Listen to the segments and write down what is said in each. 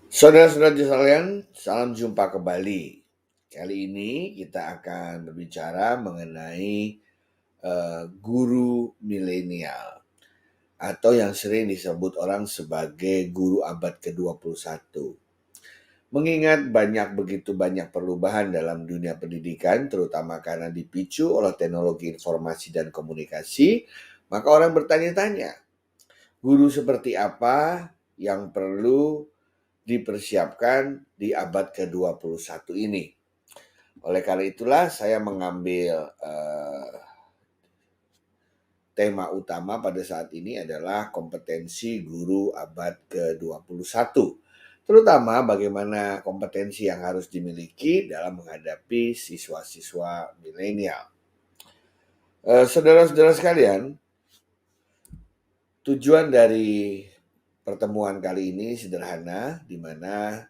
Saudara-saudara sekalian, salam jumpa kembali. Kali ini kita akan berbicara mengenai guru milenial atau yang sering disebut orang sebagai guru abad ke-21. Mengingat begitu banyak perubahan dalam dunia pendidikan, terutama karena dipicu oleh teknologi informasi dan komunikasi, maka orang bertanya-tanya, guru seperti apa yang perlu dipersiapkan di abad ke-21 ini. Oleh karena itulah saya mengambil tema utama pada saat ini adalah kompetensi guru abad ke-21. Terutama bagaimana kompetensi yang harus dimiliki dalam menghadapi siswa-siswa milenial. Saudara-saudara sekalian, tujuan dari pertemuan kali ini sederhana, di mana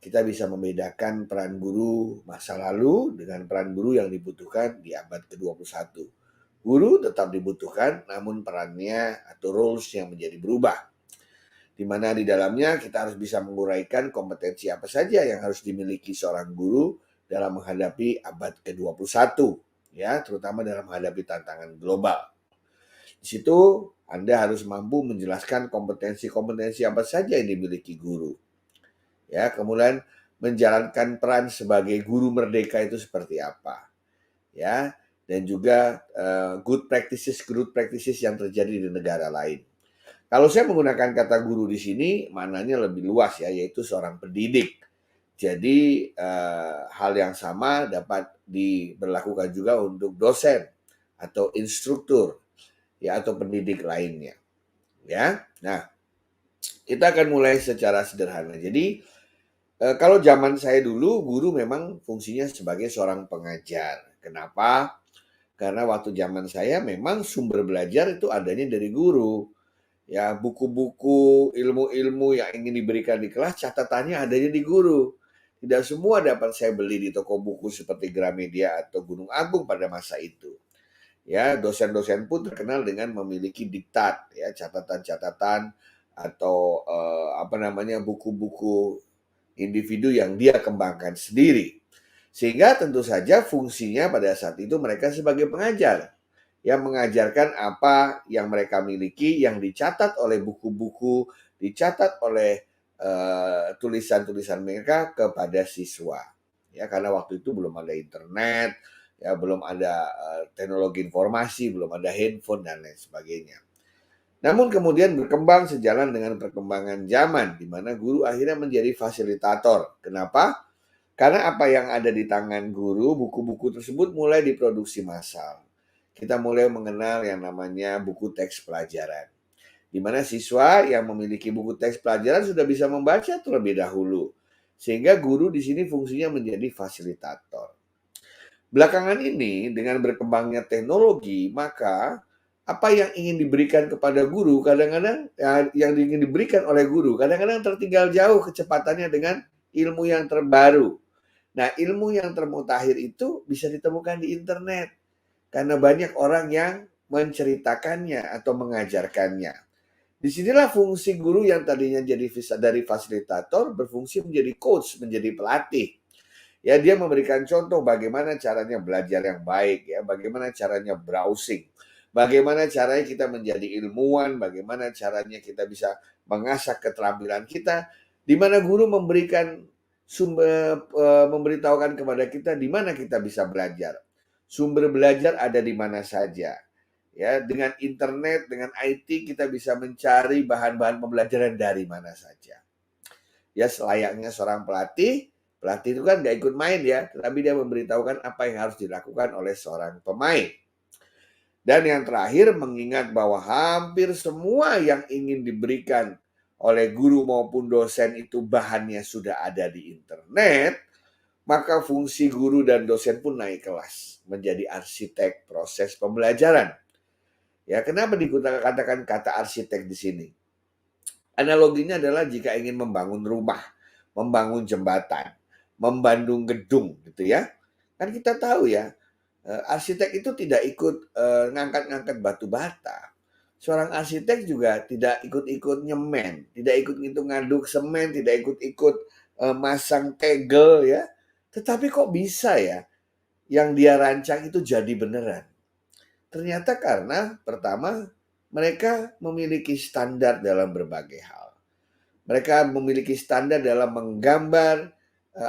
kita bisa membedakan peran guru masa lalu dengan peran guru yang dibutuhkan di abad ke-21. Guru tetap dibutuhkan, namun perannya atau roles-nya menjadi berubah. Di mana di dalamnya kita harus bisa menguraikan kompetensi apa saja yang harus dimiliki seorang guru dalam menghadapi abad ke-21, ya, terutama dalam menghadapi tantangan global. Di situ Anda harus mampu menjelaskan kompetensi-kompetensi apa saja yang dimiliki guru. Ya, kemudian menjalankan peran sebagai guru merdeka itu seperti apa, ya, dan juga good practices yang terjadi di negara lain. Kalau saya menggunakan kata guru di sini, maknanya lebih luas ya, yaitu seorang pendidik. Jadi hal yang sama dapat diberlakukan juga untuk dosen atau instruktur, ya, atau pendidik lainnya, ya. Nah, kita akan mulai secara sederhana. Jadi kalau zaman saya dulu, guru memang fungsinya sebagai seorang pengajar. Kenapa? Karena waktu zaman saya memang sumber belajar itu adanya dari guru. Ya, buku-buku, ilmu-ilmu yang ingin diberikan di kelas, catatannya adanya di guru. Tidak semua dapat saya beli di toko buku seperti Gramedia atau Gunung Agung pada masa itu. Ya, dosen-dosen pun terkenal dengan memiliki diktat, ya, catatan-catatan atau apa namanya, buku-buku individu yang dia kembangkan sendiri. Sehingga tentu saja fungsinya pada saat itu mereka sebagai pengajar yang mengajarkan apa yang mereka miliki, yang dicatat oleh buku-buku, dicatat oleh tulisan-tulisan mereka kepada siswa. Ya, karena waktu itu belum ada internet, ya, belum ada teknologi informasi, belum ada handphone dan lain sebagainya. Namun kemudian berkembang sejalan dengan perkembangan zaman, di mana guru akhirnya menjadi fasilitator. Kenapa? Karena apa yang ada di tangan guru, buku-buku tersebut mulai diproduksi massal. Kita mulai mengenal yang namanya buku teks pelajaran. Di mana siswa yang memiliki buku teks pelajaran sudah bisa membaca terlebih dahulu. Sehingga guru di sini fungsinya menjadi fasilitator. Belakangan ini dengan berkembangnya teknologi, maka apa yang ingin diberikan kepada guru kadang-kadang yang ingin diberikan oleh guru kadang-kadang tertinggal jauh kecepatannya dengan ilmu yang terbaru. Nah, ilmu yang termutakhir itu bisa ditemukan di internet karena banyak orang yang menceritakannya atau mengajarkannya. Disinilah fungsi guru yang tadinya jadi dari fasilitator berfungsi menjadi coach, menjadi pelatih. Ya, dia memberikan contoh bagaimana caranya belajar yang baik, ya, bagaimana caranya browsing, bagaimana caranya kita menjadi ilmuwan, bagaimana caranya kita bisa mengasah keterampilan kita, di mana guru memberikan sumber memberitahukan kepada kita di mana kita bisa belajar. Sumber belajar ada di mana saja. Ya, dengan internet, dengan IT kita bisa mencari bahan-bahan pembelajaran dari mana saja. Ya, selayaknya seorang pelatih, pelatih itu kan nggak ikut main ya, tetapi dia memberitahukan apa yang harus dilakukan oleh seorang pemain. Dan yang terakhir, mengingat bahwa hampir semua yang ingin diberikan oleh guru maupun dosen itu bahannya sudah ada di internet, maka fungsi guru dan dosen pun naik kelas menjadi arsitek proses pembelajaran. Ya, kenapa dikatakan kata arsitek di sini? Analoginya adalah jika ingin membangun rumah, membangun jembatan, membangun gedung gitu ya. Kan kita tahu ya, arsitek itu tidak ikut ngangkat-ngangkat batu bata. Seorang arsitek juga tidak ikut-ikut nyemen, tidak ikut-ikut ngaduk semen, tidak ikut-ikut masang tegel ya. Tetapi kok bisa ya yang dia rancang itu jadi beneran? Ternyata karena pertama mereka memiliki standar dalam berbagai hal. Mereka memiliki standar dalam menggambar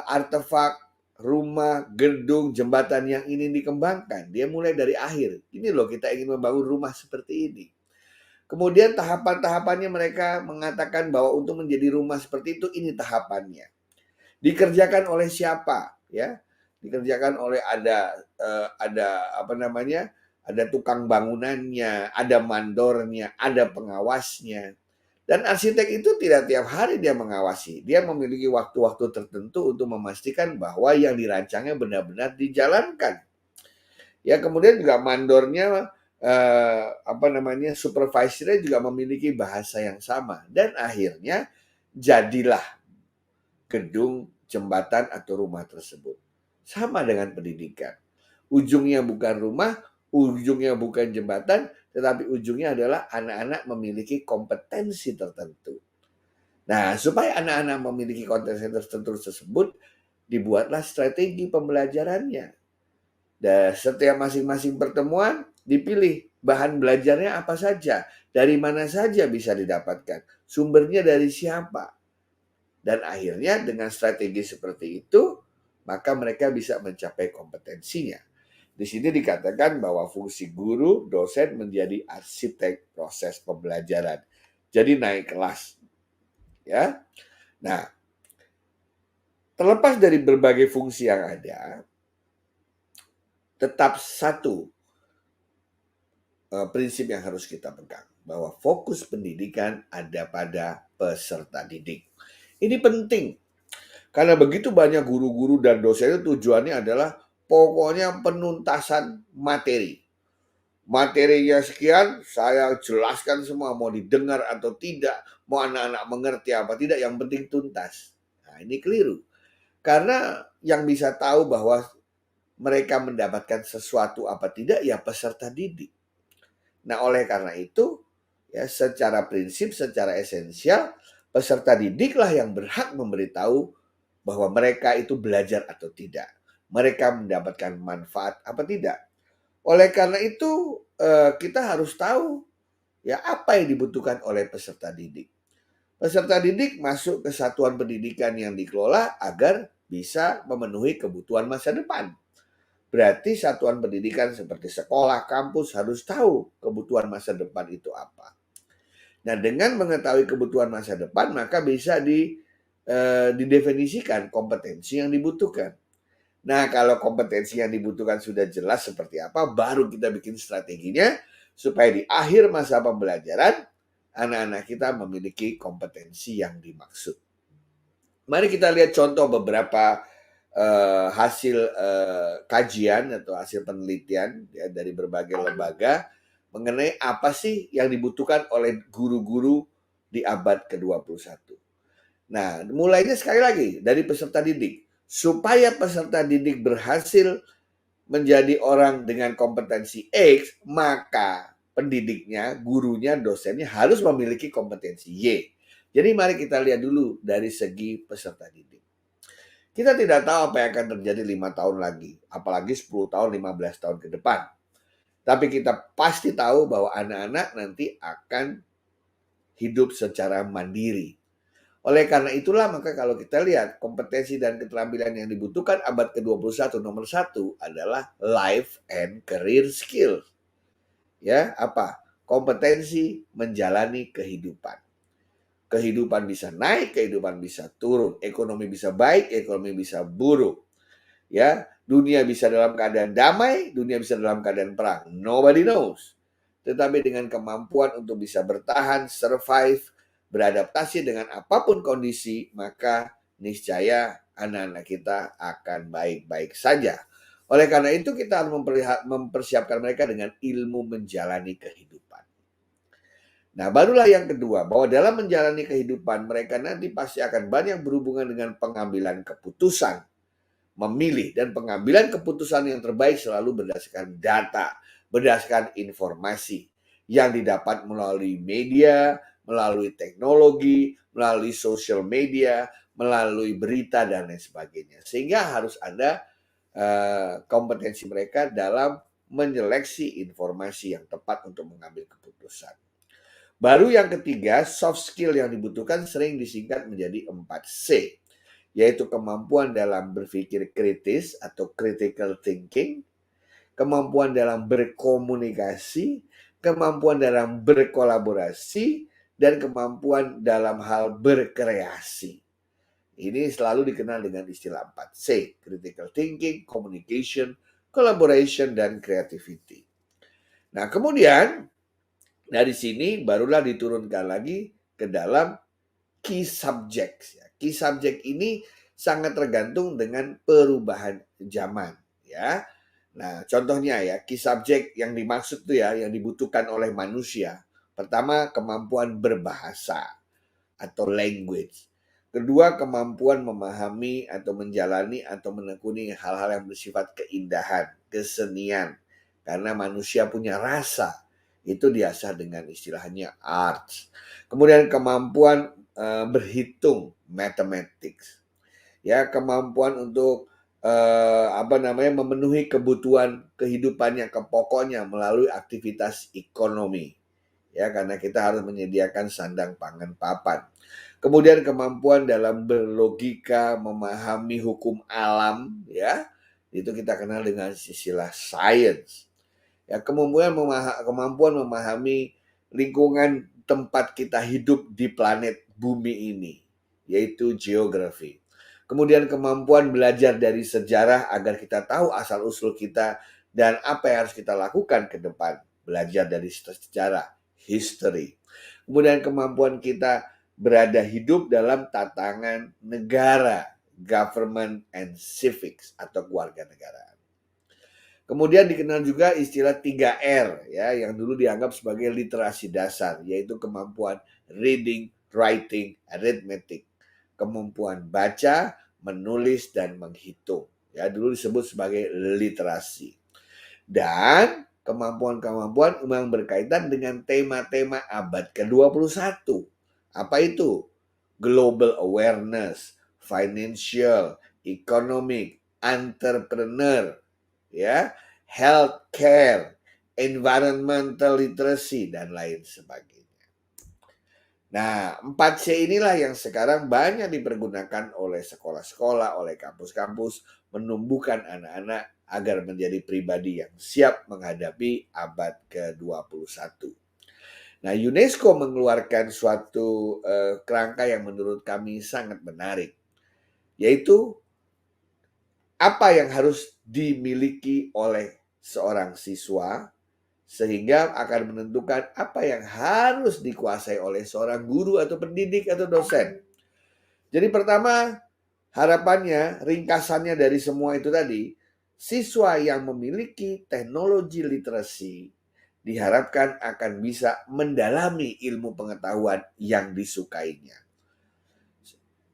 artefak, rumah, gedung, jembatan yang ingin dikembangkan. Dia mulai dari akhir. Ini loh, kita ingin membangun rumah seperti ini. Kemudian tahapan-tahapannya mereka mengatakan bahwa untuk menjadi rumah seperti itu ini tahapannya. Dikerjakan oleh siapa? Ya, dikerjakan oleh ada apa namanya? Ada tukang bangunannya, ada mandornya, ada pengawasnya. Dan arsitek itu tidak tiap hari dia mengawasi. Dia memiliki waktu-waktu tertentu untuk memastikan bahwa yang dirancangnya benar-benar dijalankan. Ya, kemudian juga mandornya apa namanya? Supervisornya juga memiliki bahasa yang sama dan akhirnya jadilah gedung, jembatan atau rumah tersebut. Sama dengan pendidikan. Ujungnya bukan rumah, ujungnya bukan jembatan, tetapi ujungnya adalah anak-anak memiliki kompetensi tertentu. Nah, supaya anak-anak memiliki kompetensi tertentu tersebut, dibuatlah strategi pembelajarannya. Dan setiap masing-masing pertemuan dipilih bahan belajarnya apa saja, dari mana saja bisa didapatkan, sumbernya dari siapa. Dan akhirnya dengan strategi seperti itu, maka mereka bisa mencapai kompetensinya. Di sini dikatakan bahwa fungsi guru, dosen menjadi arsitek proses pembelajaran. Jadi naik kelas. Ya. Nah, terlepas dari berbagai fungsi yang ada, tetap satu prinsip yang harus kita pegang, bahwa fokus pendidikan ada pada peserta didik. Ini penting, karena begitu banyak guru-guru dan dosen itu tujuannya adalah pokoknya penuntasan materi. Materinya sekian, saya jelaskan semua, mau didengar atau tidak, mau anak-anak mengerti apa tidak, yang penting tuntas. Nah, ini keliru. Karena yang bisa tahu bahwa mereka mendapatkan sesuatu apa tidak, ya peserta didik. Nah, oleh karena itu, ya secara prinsip, secara esensial, peserta didiklah yang berhak memberitahu bahwa mereka itu belajar atau tidak. Mereka mendapatkan manfaat apa tidak. Oleh karena itu, kita harus tahu ya apa yang dibutuhkan oleh peserta didik. Peserta didik masuk ke satuan pendidikan yang dikelola agar bisa memenuhi kebutuhan masa depan. Berarti satuan pendidikan seperti sekolah, kampus harus tahu kebutuhan masa depan itu apa. Nah, dengan mengetahui kebutuhan masa depan, maka bisa didefinisikan kompetensi yang dibutuhkan. Nah, kalau kompetensi yang dibutuhkan sudah jelas seperti apa, baru kita bikin strateginya supaya di akhir masa pembelajaran, anak-anak kita memiliki kompetensi yang dimaksud. Mari kita lihat contoh beberapa hasil kajian atau hasil penelitian ya, dari berbagai lembaga mengenai apa sih yang dibutuhkan oleh guru-guru di abad ke-21. Nah, mulainya sekali lagi dari peserta didik. Supaya peserta didik berhasil menjadi orang dengan kompetensi X, maka pendidiknya, gurunya, dosennya harus memiliki kompetensi Y. Jadi mari kita lihat dulu dari segi peserta didik. Kita tidak tahu apa yang akan terjadi 5 tahun lagi, apalagi 10 tahun, 15 tahun ke depan. Tapi kita pasti tahu bahwa anak-anak nanti akan hidup secara mandiri. Oleh karena itulah maka kalau kita lihat kompetensi dan keterampilan yang dibutuhkan abad ke-21 nomor 1 adalah life and career skill. Ya, apa? Kompetensi menjalani kehidupan. Kehidupan bisa naik, kehidupan bisa turun, ekonomi bisa baik, ekonomi bisa buruk. Ya, dunia bisa dalam keadaan damai, dunia bisa dalam keadaan perang. Nobody knows. Tetapi dengan kemampuan untuk bisa bertahan, survive, beradaptasi dengan apapun kondisi, maka niscaya anak-anak kita akan baik-baik saja. Oleh karena itu kita harus mempersiapkan mereka dengan ilmu menjalani kehidupan. Nah, barulah yang kedua, bahwa dalam menjalani kehidupan mereka nanti pasti akan banyak berhubungan dengan pengambilan keputusan, memilih, dan pengambilan keputusan yang terbaik selalu berdasarkan data, berdasarkan informasi. yang didapat melalui media, melalui teknologi, melalui social media, melalui berita dan lain sebagainya. Sehingga harus ada kompetensi mereka dalam menyeleksi informasi yang tepat untuk mengambil keputusan. Baru yang ketiga, soft skill yang dibutuhkan sering disingkat menjadi 4C, yaitu kemampuan dalam berpikir kritis atau critical thinking, kemampuan dalam berkomunikasi, kemampuan dalam berkolaborasi, dan kemampuan dalam hal berkreasi. Ini selalu dikenal dengan istilah 4C, critical thinking, communication, collaboration, dan creativity. Nah, kemudian dari sini barulah diturunkan lagi ke dalam key subjects. Key subject ini sangat tergantung dengan perubahan zaman, ya. Nah, contohnya ya, key subject yang dimaksud tuh ya, yang dibutuhkan oleh manusia. Pertama, kemampuan berbahasa atau language. Kedua, kemampuan memahami atau menjalani atau menekuni hal-hal yang bersifat keindahan, kesenian. Karena manusia punya rasa. Itu diasah dengan istilahnya arts. Kemudian kemampuan berhitung, mathematics. Ya, kemampuan untuk memenuhi kebutuhan kehidupannya, pokoknya melalui aktivitas ekonomi. Ya, karena kita harus menyediakan sandang pangan papan. Kemudian kemampuan dalam berlogika, memahami hukum alam, ya, itu kita kenal dengan istilah science. Ya, kemampuan memahami lingkungan tempat kita hidup di planet bumi ini, yaitu geografi. Kemudian kemampuan belajar dari sejarah agar kita tahu asal-usul kita dan apa yang harus kita lakukan ke depan. Belajar dari sejarah, history. Kemudian kemampuan kita berada hidup dalam tatanan negara, government and civics atau keluarga negara. Kemudian dikenal juga istilah 3R ya, yang dulu dianggap sebagai literasi dasar, yaitu kemampuan reading, writing, arithmetic. Kemampuan baca, menulis, dan menghitung. Ya, dulu disebut sebagai literasi. Dan kemampuan-kemampuan yang berkaitan dengan tema-tema abad ke-21. Apa itu? Global awareness, financial, economic, entrepreneur, ya, healthcare, environmental literacy, dan lain sebagainya. Nah, 4C inilah yang sekarang banyak dipergunakan oleh sekolah-sekolah, oleh kampus-kampus, menumbuhkan anak-anak agar menjadi pribadi yang siap menghadapi abad ke-21. Nah, UNESCO mengeluarkan suatu kerangka yang menurut kami sangat menarik, yaitu apa yang harus dimiliki oleh seorang siswa sehingga akan menentukan apa yang harus dikuasai oleh seorang guru atau pendidik atau dosen. Jadi pertama, harapannya, ringkasannya dari semua itu tadi, siswa yang memiliki teknologi literasi diharapkan akan bisa mendalami ilmu pengetahuan yang disukainya.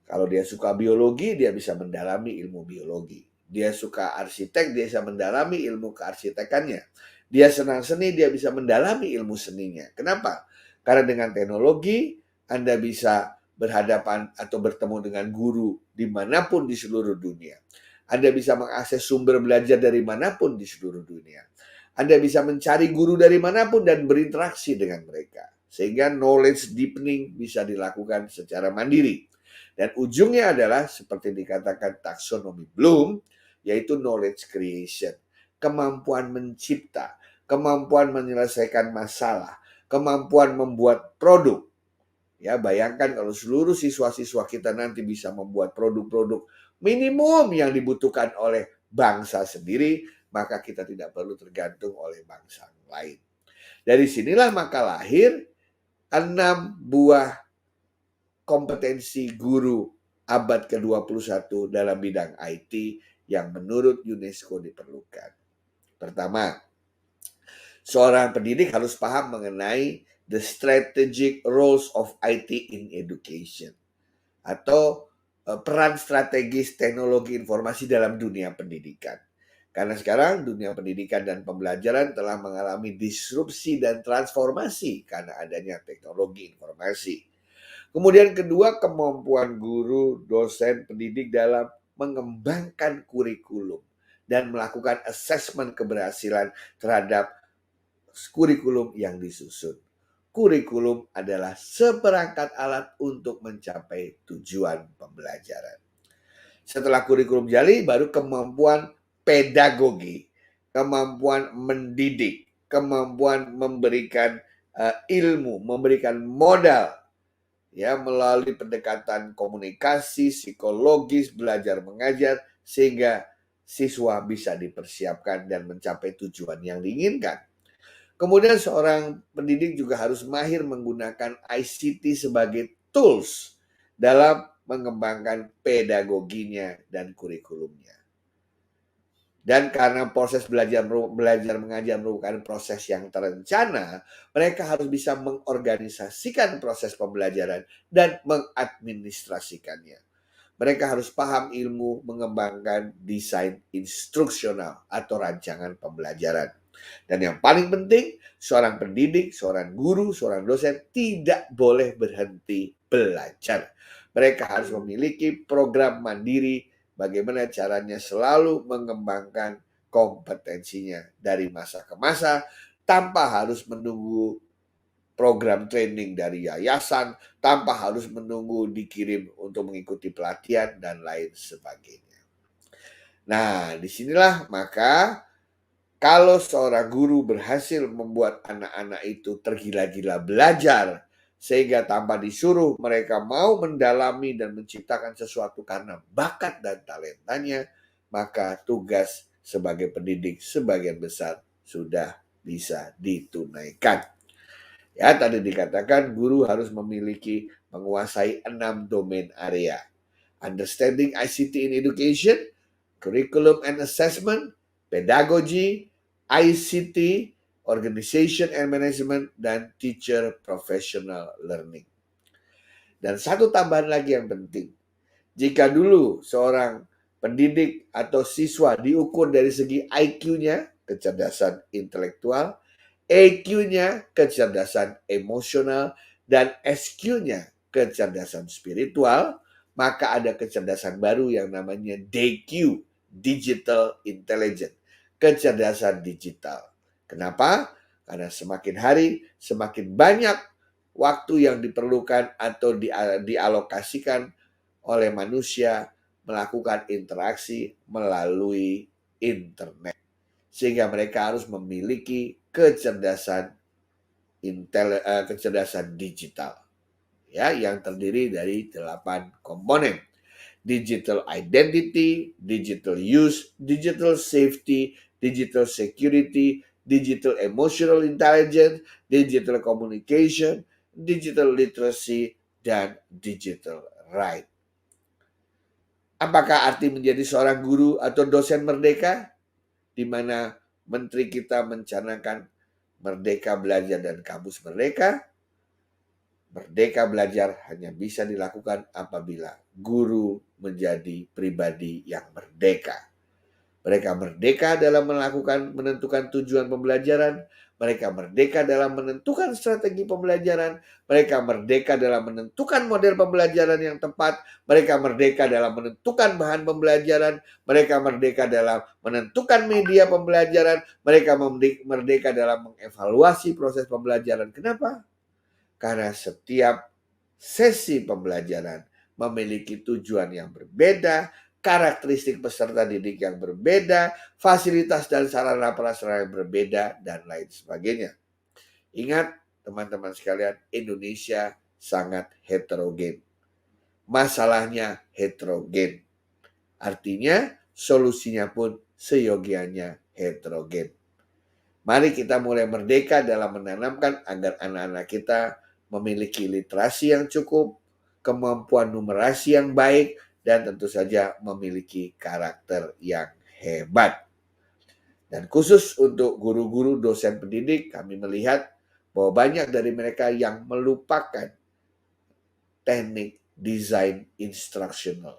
Kalau dia suka biologi, dia bisa mendalami ilmu biologi. Dia suka arsitek, dia bisa mendalami ilmu kearsitekannya. Dia senang seni, dia bisa mendalami ilmu seninya. Kenapa? Karena dengan teknologi, Anda bisa berhadapan atau bertemu dengan guru dimanapun di seluruh dunia. Anda bisa mengakses sumber belajar dari manapun di seluruh dunia. Anda bisa mencari guru dari manapun dan berinteraksi dengan mereka. Sehingga knowledge deepening bisa dilakukan secara mandiri. Dan ujungnya adalah seperti dikatakan taksonomi Bloom, yaitu knowledge creation. Kemampuan mencipta, kemampuan menyelesaikan masalah, kemampuan membuat produk. Ya, bayangkan kalau seluruh siswa-siswa kita nanti bisa membuat produk-produk minimum yang dibutuhkan oleh bangsa sendiri, maka kita tidak perlu tergantung oleh bangsa lain. Dari sinilah maka lahir 6 buah kompetensi guru abad ke-21 dalam bidang IT yang menurut UNESCO diperlukan. Pertama, seorang pendidik harus paham mengenai the strategic roles of IT in education atau peran strategis teknologi informasi dalam dunia pendidikan. Karena sekarang dunia pendidikan dan pembelajaran telah mengalami disrupsi dan transformasi karena adanya teknologi informasi. Kemudian kedua, kemampuan guru, dosen, pendidik dalam mengembangkan kurikulum dan melakukan asesmen keberhasilan terhadap kurikulum yang disusun. Kurikulum adalah seperangkat alat untuk mencapai tujuan pembelajaran. Setelah kurikulum jadi, baru kemampuan pedagogi, kemampuan mendidik, kemampuan memberikan ilmu, memberikan modal ya melalui pendekatan komunikasi, psikologis, belajar mengajar sehingga siswa bisa dipersiapkan dan mencapai tujuan yang diinginkan. Kemudian seorang pendidik juga harus mahir menggunakan ICT sebagai tools dalam mengembangkan pedagoginya dan kurikulumnya. Dan karena proses belajar mengajar merupakan proses yang terencana, mereka harus bisa mengorganisasikan proses pembelajaran dan mengadministrasikannya. Mereka harus paham ilmu mengembangkan desain instruksional atau rancangan pembelajaran. Dan yang paling penting, seorang pendidik, seorang guru, seorang dosen tidak boleh berhenti belajar. Mereka harus memiliki program mandiri bagaimana caranya selalu mengembangkan kompetensinya dari masa ke masa tanpa harus menunggu program training dari yayasan, tanpa harus menunggu dikirim untuk mengikuti pelatihan dan lain sebagainya. Nah, disinilah maka kalau seorang guru berhasil membuat anak-anak itu tergila-gila belajar, sehingga tanpa disuruh mereka mau mendalami dan menciptakan sesuatu karena bakat dan talentanya, maka tugas sebagai pendidik sebagian besar sudah bisa ditunaikan. Ya, tadi dikatakan guru harus menguasai 6 domain area. Understanding ICT in education, curriculum and assessment, pedagogy, ICT, organization and management, dan teacher professional learning. Dan satu tambahan lagi yang penting. Jika dulu seorang pendidik atau siswa diukur dari segi IQ-nya, kecerdasan intelektual, EQ-nya kecerdasan emosional, dan SQ-nya kecerdasan spiritual, maka ada kecerdasan baru yang namanya DQ, Digital Intelligence, kecerdasan digital. Kenapa? Karena semakin hari semakin banyak waktu yang diperlukan atau dialokasikan oleh manusia melakukan interaksi melalui internet. Sehingga mereka harus memiliki kecerdasan digital ya yang terdiri dari 8 komponen. Digital identity, digital use, digital safety, digital security, digital emotional intelligence, digital communication, digital literacy, dan digital right. Apakah arti menjadi seorang guru atau dosen merdeka? Di mana menteri kita mencanangkan merdeka belajar dan kampus merdeka. Merdeka belajar hanya bisa dilakukan apabila guru menjadi pribadi yang merdeka. Mereka merdeka dalam menentukan tujuan pembelajaran. Mereka merdeka dalam menentukan strategi pembelajaran. Mereka merdeka dalam menentukan model pembelajaran yang tepat. Mereka merdeka dalam menentukan bahan pembelajaran. Mereka merdeka dalam menentukan media pembelajaran. Mereka merdeka dalam mengevaluasi proses pembelajaran. Kenapa? Karena setiap sesi pembelajaran memiliki tujuan yang berbeda, karakteristik peserta didik yang berbeda, fasilitas dan sarana prasarana yang berbeda, dan lain sebagainya. Ingat teman-teman sekalian, Indonesia sangat heterogen. Masalahnya heterogen. Artinya solusinya pun seyogianya heterogen. Mari kita mulai merdeka dalam menanamkan agar anak-anak kita memiliki literasi yang cukup, kemampuan numerasi yang baik, dan tentu saja memiliki karakter yang hebat. Dan khusus untuk guru-guru dosen pendidik, kami melihat bahwa banyak dari mereka yang melupakan teknik desain instruksional.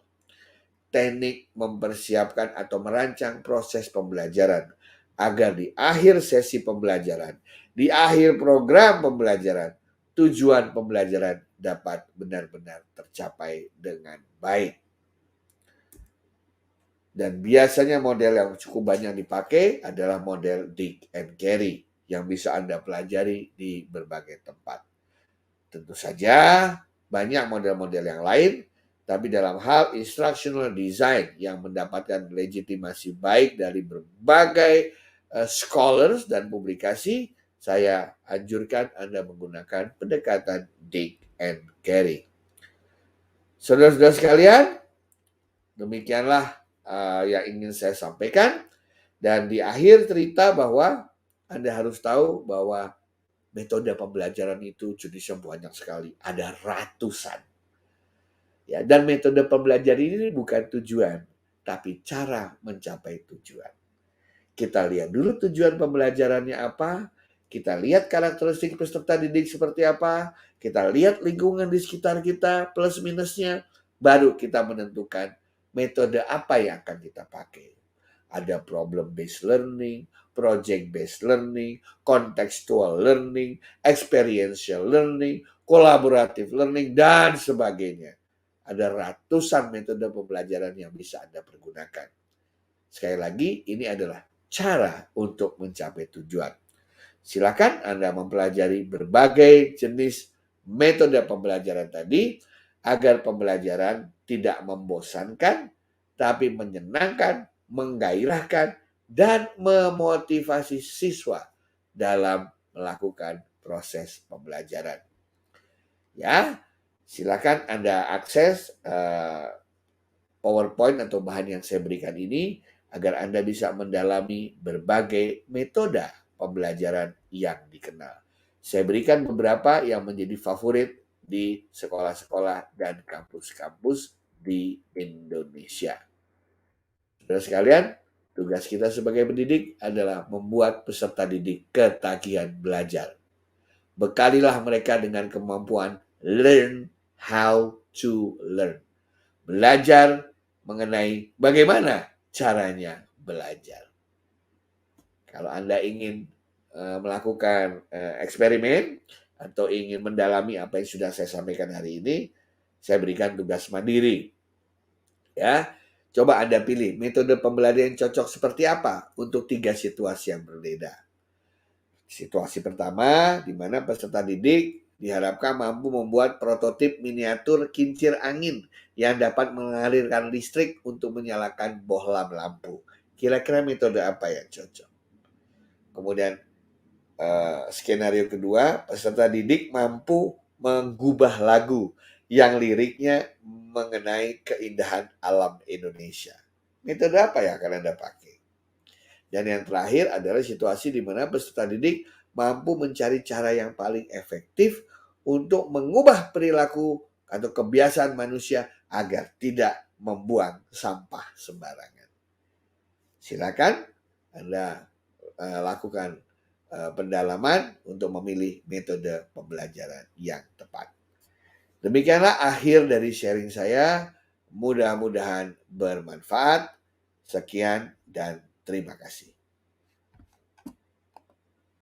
teknik mempersiapkan atau merancang proses pembelajaran agar di akhir sesi pembelajaran, di akhir program pembelajaran, tujuan pembelajaran dapat benar-benar tercapai dengan baik. Dan biasanya model yang cukup banyak dipakai adalah model dig and carry yang bisa Anda pelajari di berbagai tempat. Tentu saja banyak model-model yang lain, tapi dalam hal instructional design yang mendapatkan legitimasi baik dari berbagai scholars dan publikasi, saya anjurkan Anda menggunakan pendekatan dig and carry. Saudara-saudara sekalian, demikianlah yang ingin saya sampaikan. Dan di akhir cerita bahwa Anda harus tahu bahwa metode pembelajaran itu jenisnya banyak sekali. Ada ratusan. Ya, dan metode pembelajaran ini bukan tujuan, tapi cara mencapai tujuan. Kita lihat dulu tujuan pembelajarannya apa, kita lihat karakteristik peserta didik seperti apa, kita lihat lingkungan di sekitar kita plus minusnya, baru kita menentukan metode apa yang akan kita pakai. Ada problem based learning, project based learning, contextual learning, experiential learning, collaborative learning, dan sebagainya. Ada ratusan metode pembelajaran yang bisa Anda pergunakan. Sekali lagi, ini adalah cara untuk mencapai tujuan. Silakan Anda mempelajari berbagai jenis metode pembelajaran tadi agar pembelajaran tidak membosankan, tapi menyenangkan, menggairahkan, dan memotivasi siswa dalam melakukan proses pembelajaran. Ya, silakan Anda akses PowerPoint atau bahan yang saya berikan ini agar Anda bisa mendalami berbagai metode pembelajaran yang dikenal. Saya berikan beberapa yang menjadi favorit di sekolah-sekolah dan kampus-kampus di Indonesia. Saudara sekalian, tugas kita sebagai pendidik adalah membuat peserta didik ketagihan belajar. Bekalilah mereka dengan kemampuan learn how to learn. Belajar mengenai bagaimana caranya belajar. Kalau Anda ingin melakukan eksperimen atau ingin mendalami apa yang sudah saya sampaikan hari ini, saya berikan tugas mandiri. Ya, coba Anda pilih metode pembelajaran yang cocok seperti apa untuk 3 situasi yang berbeda. Situasi pertama, di mana peserta didik diharapkan mampu membuat prototip miniatur kincir angin yang dapat mengalirkan listrik untuk menyalakan bohlam lampu. Kira-kira metode apa yang cocok? Kemudian skenario kedua, peserta didik mampu menggubah lagu yang liriknya mengenai keindahan alam Indonesia. Metode apa yang akan Anda pakai? Dan yang terakhir adalah situasi di mana peserta didik mampu mencari cara yang paling efektif untuk mengubah perilaku atau kebiasaan manusia agar tidak membuang sampah sembarangan. Silakan Anda lakukan pendalaman untuk memilih metode pembelajaran yang tepat. Demikianlah akhir dari sharing saya. Mudah-mudahan bermanfaat. Sekian dan terima kasih.